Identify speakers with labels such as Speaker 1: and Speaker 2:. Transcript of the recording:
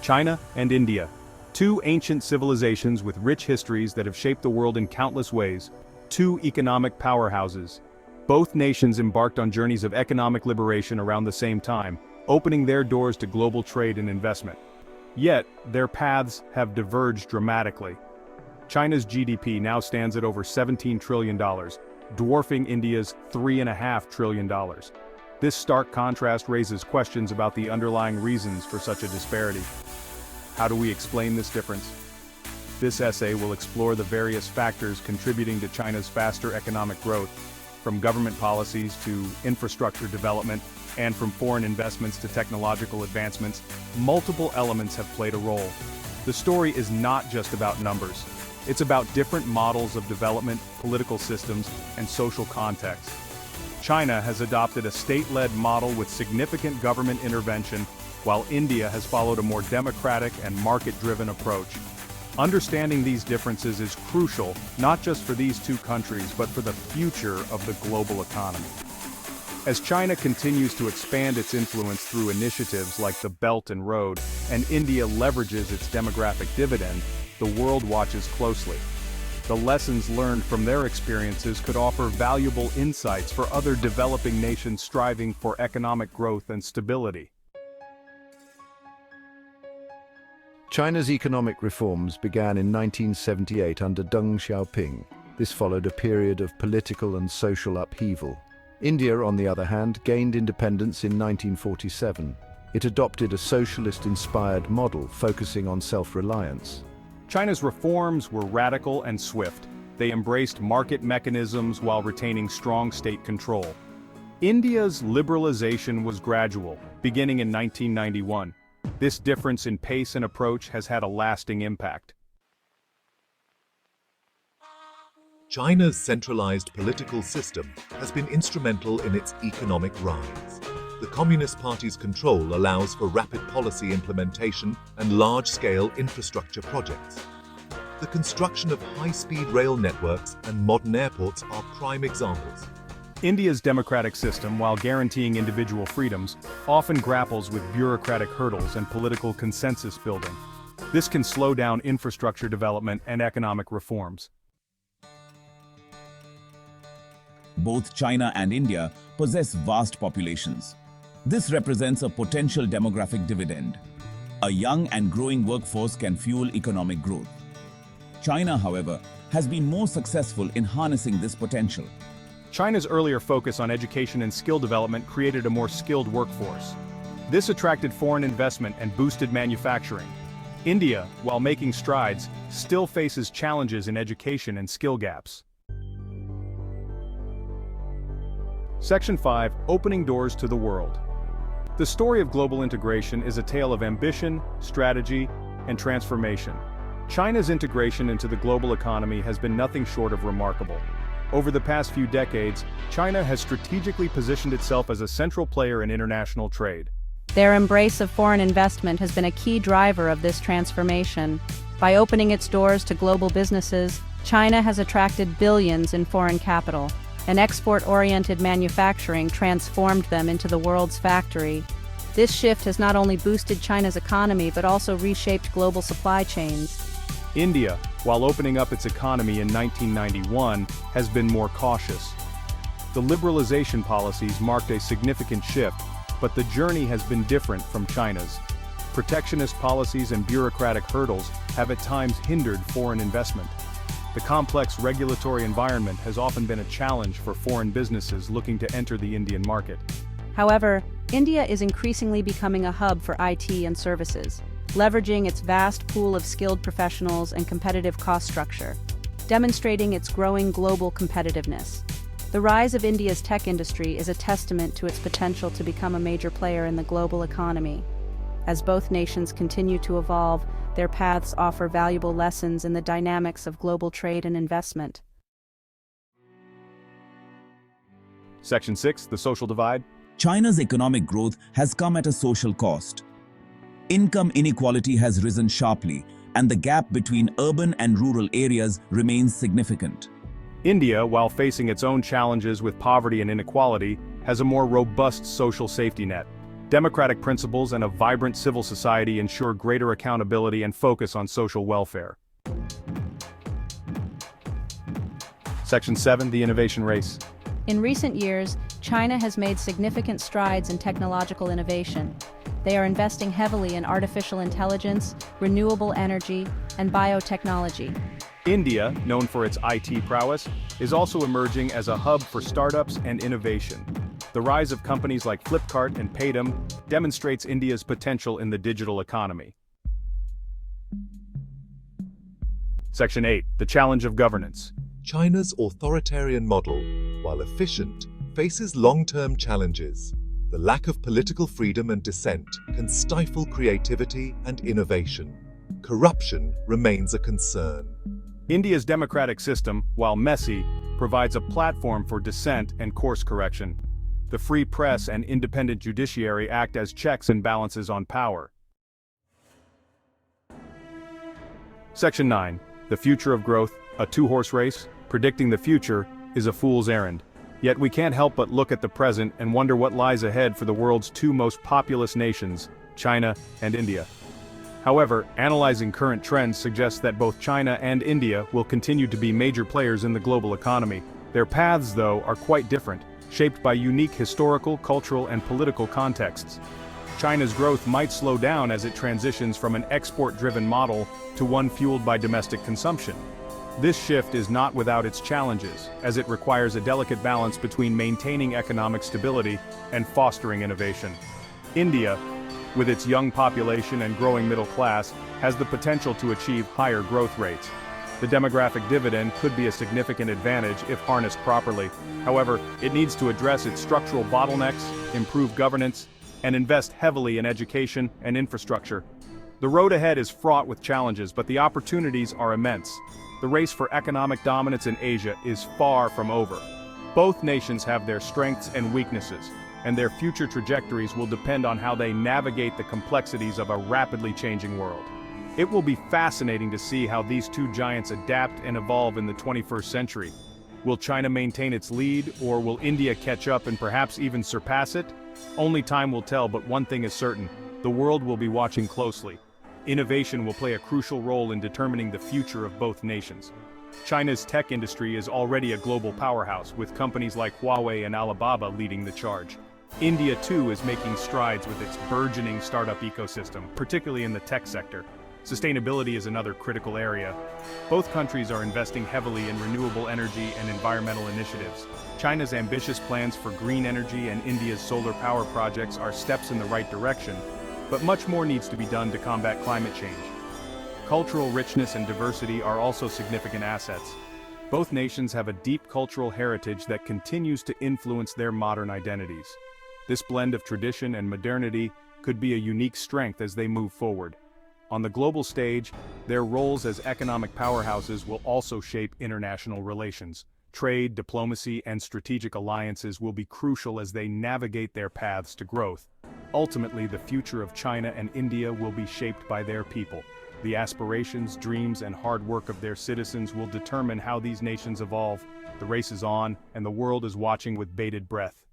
Speaker 1: China and India, two ancient civilizations with rich histories that have shaped the world in countless ways, two economic powerhouses. Both nations embarked on journeys of economic liberation around the same time, opening their doors to global trade and investment. Yet, their paths have diverged dramatically. China's GDP now stands at over $17 trillion, dwarfing India's $3.5 trillion. This stark contrast raises questions about the underlying reasons for such a disparity. How do we explain this difference? This essay will explore the various factors contributing to China's faster economic growth, from government policies to infrastructure development, and from foreign investments to technological advancements. Multiple elements have played a role. The story is not just about numbers. It's about different models of development, political systems, and social context. China has adopted a state-led model with significant government intervention, while India has followed a more democratic and market-driven approach. Understanding these differences is crucial, not just for these two countries, but for the future of the global economy. As China continues to expand its influence through initiatives like the Belt and Road, and India leverages its demographic dividend, the world watches closely. The lessons learned from their experiences could offer valuable insights for other developing nations striving for economic growth and stability.
Speaker 2: China's economic reforms began in 1978 under Deng Xiaoping. This followed a period of political and social upheaval. India, on the other hand, gained independence in 1947. It adopted a socialist-inspired model focusing on self-reliance.
Speaker 1: China's reforms were radical and swift. They embraced market mechanisms while retaining strong state control. India's liberalization was gradual, beginning in 1991. This difference in pace and approach has had a lasting impact.
Speaker 3: China's centralized political system has been instrumental in its economic rise. The Communist Party's control allows for rapid policy implementation and large-scale infrastructure projects. The construction of high-speed rail networks and modern airports are prime examples.
Speaker 1: India's democratic system, while guaranteeing individual freedoms, often grapples with bureaucratic hurdles and political consensus building. This can slow down infrastructure development and economic reforms.
Speaker 4: Both China and India possess vast populations. This represents a potential demographic dividend. A young and growing workforce can fuel economic growth. China, however, has been more successful in harnessing this potential.
Speaker 1: China's earlier focus on education and skill development created a more skilled workforce. This attracted foreign investment and boosted manufacturing. India, while making strides, still faces challenges in education and skill gaps. Section 5. Opening doors to the world. The story of global integration is a tale of ambition, strategy, and transformation. China's integration into the global economy has been nothing short of remarkable. Over the past few decades, China has strategically positioned itself as a central player in international trade.
Speaker 5: Their embrace of foreign investment has been a key driver of this transformation. By opening its doors to global businesses, China has attracted billions in foreign capital, and export-oriented manufacturing transformed them into the world's factory. This shift has not only boosted China's economy but also reshaped global supply chains.
Speaker 1: India, while opening up its economy in 1991, has been more cautious. The liberalization policies marked a significant shift, but the journey has been different from China's. Protectionist policies and bureaucratic hurdles have at times hindered foreign investment. The complex regulatory environment has often been a challenge for foreign businesses looking to enter the Indian market.
Speaker 5: However, India is increasingly becoming a hub for IT and services, leveraging its vast pool of skilled professionals and competitive cost structure, demonstrating its growing global competitiveness. The rise of India's tech industry is a testament to its potential to become a major player in the global economy. As both nations continue to evolve, their paths offer valuable lessons in the dynamics of global trade and investment.
Speaker 1: Section 6. The social divide.
Speaker 4: China's economic growth has come at a social cost. Income inequality has risen sharply, and the gap between urban and rural areas remains significant.
Speaker 1: India, while facing its own challenges with poverty and inequality, has a more robust social safety net. Democratic principles and a vibrant civil society ensure greater accountability and focus on social welfare. Section 7, the innovation race.
Speaker 5: In recent years, China has made significant strides in technological innovation. They are investing heavily in artificial intelligence, renewable energy, and biotechnology.
Speaker 1: India, known for its IT prowess, is also emerging as a hub for startups and innovation. The rise of companies like Flipkart and Paytm demonstrates India's potential in the digital economy. Section 8, the challenge of governance.
Speaker 3: China's authoritarian model, while efficient, faces long-term challenges. The lack of political freedom and dissent can stifle creativity and innovation. Corruption remains a concern.
Speaker 1: India's democratic system, while messy, provides a platform for dissent and course correction. The free press and independent judiciary act as checks and balances on power. Section 9, the future of growth, a two-horse race. Predicting the future is a fool's errand. Yet we can't help but look at the present and wonder what lies ahead for the world's two most populous nations, China and India. However, analyzing current trends suggests that both China and India will continue to be major players in the global economy. Their paths, though, are quite different, shaped by unique historical, cultural, and political contexts. China's growth might slow down as it transitions from an export-driven model to one fueled by domestic consumption. This shift is not without its challenges, as it requires a delicate balance between maintaining economic stability and fostering innovation. India, with its young population and growing middle class, has the potential to achieve higher growth rates. The demographic dividend could be a significant advantage if harnessed properly. However, it needs to address its structural bottlenecks, improve governance, and invest heavily in education and infrastructure. The road ahead is fraught with challenges, but the opportunities are immense. The race for economic dominance in Asia is far from over. Both nations have their strengths and weaknesses, and their future trajectories will depend on how they navigate the complexities of a rapidly changing world. It will be fascinating to see how these two giants adapt and evolve in the 21st century. Will China maintain its lead, or will India catch up and perhaps even surpass it? Only time will tell, but one thing is certain: the world will be watching closely. Innovation will play a crucial role in determining the future of both nations. China's tech industry is already a global powerhouse, with companies like Huawei and Alibaba leading the charge. India, too, is making strides with its burgeoning startup ecosystem, particularly in the tech sector. Sustainability is another critical area. Both countries are investing heavily in renewable energy and environmental initiatives. China's ambitious plans for green energy and India's solar power projects are steps in the right direction, but much more needs to be done to combat climate change. Cultural richness and diversity are also significant assets. Both nations have a deep cultural heritage that continues to influence their modern identities. This blend of tradition and modernity could be a unique strength as they move forward. On the global stage, their roles as economic powerhouses will also shape international relations. Trade, diplomacy, and strategic alliances will be crucial as they navigate their paths to growth. Ultimately, the future of China and India will be shaped by their people. The aspirations, dreams, and hard work of their citizens will determine how these nations evolve. The race is on, and the world is watching with bated breath.